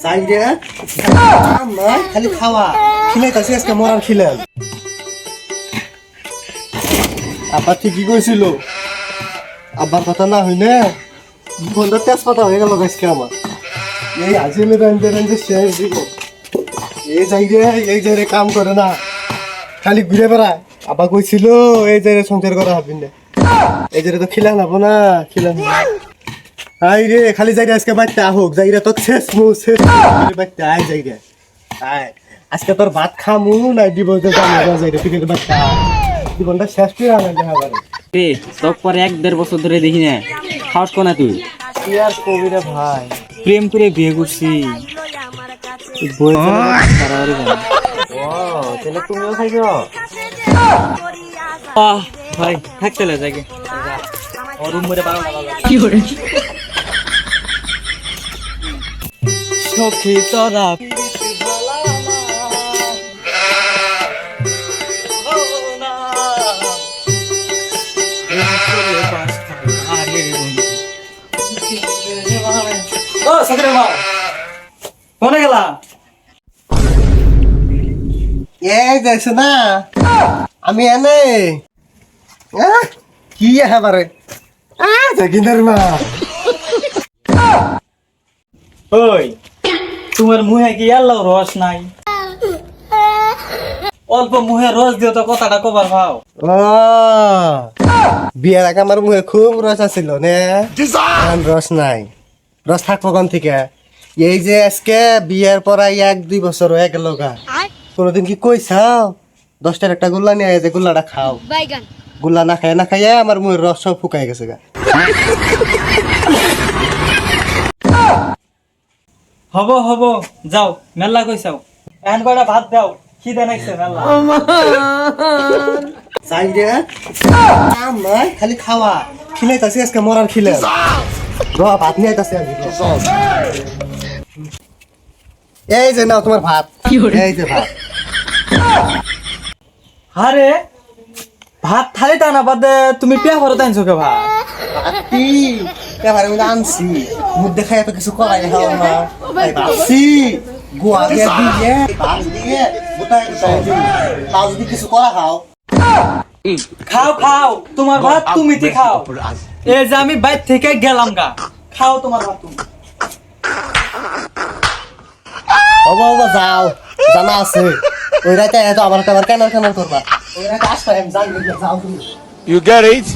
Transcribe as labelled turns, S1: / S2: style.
S1: যাই রে নয় খালি খাওয়া খিলাইতাছি আজকে মরার খিলাল। আব্বা ঠিকই কইছিল, আব্বার কথা না হইনে বন্ধু তেজপাতা হয়ে গেল আজকে আমার। এই আজিলে রান্ধে রান্ধে শেষ দিব। এই যাই রে কাম করে না, খালি ঘুরে বেড়ায়। আব্বা কইছিল এই যাই রে সংসার করা হবেন না, এই যাই তো খিলা নাবো না খিলা। আই রে খালি যাই রে আজকে বাচ্চা আহুক, যাই রে তোর শেষ বাচ্চা আয় যাই রে আয়। আজকে তোর ভাত খামু নাই দিব যাই রে তুই বাচ্চা জীবনটা শেষ করে আনাই দেখা পারে।
S2: তোর পরে 1-1.5 বছর ধরে দেখি না, খাওয়াস কোনা তুই?
S1: কি আর কবি রে ভাই,
S2: প্রেম করে বিয়ে করছি।
S1: তাহলে তুমিও খাইছো?
S2: ভাই থাকতে লে যাই রুম মরে বারো
S3: কি করে
S2: সখী তোরা কোনে গেলা?
S1: এই যাইছ না আমি এনে কি এবারে কিনার মা।
S2: ওই তোমার মুহে কি আল্লাহ রস নাই? অল্প মুহে রস দিও তো কথাটা কবার ভাও।
S1: ও বিয়ের আগে আমার মুখে খুব রস আছিল নে, রস নাই। রস থাকবো কোন থেকে? এই যে আজকে বিয়ের পরাই 1-2 বছর হয়ে গেল গা, কোনদিন কি কইছাও 10টার একটা গুল্লা নিয়ে যে গুল্লাটা খাও? গুল্লা না খাইয়া আমার মুখের রস সব ফুকাই গেছে গা।
S2: হব যাও মেলা কইছাও, এখন কয়টা ভাত দাও, খিদে নাইছে মেলা।
S1: চাই রে নয় খালি খাওয়া খিলাইতাছি আজকে মরার খিলে ভাত নিয়ে আইতাছি আমি। এই যে নাও তোমার ভাত, এই যে ভাত।
S2: আরে ভাত থালি টানা বাদে তুমি পেয়া ভরত আনছো কে ভাত?
S1: কি এবারে আমি আনছি মুখ দেখাই এত কিছু করাই খাও না, ভাবছি গোয়া দিয়ে দিয়ে ভাত দিয়ে গোটায় গোটায় দিই, তাও যদি কিছু করা খাও।
S2: খাও তোমার ভাত তুমি খাও। এই যে আমি বাইর থেকে গেলাম গা, খাও তোমার ভাত তুমি।
S1: হব যাও, জানা আছে ওই রাতে এত আমার কেন করবা, ওই রাতে আসবে আমি জানি যাও তুমি।
S4: You get it?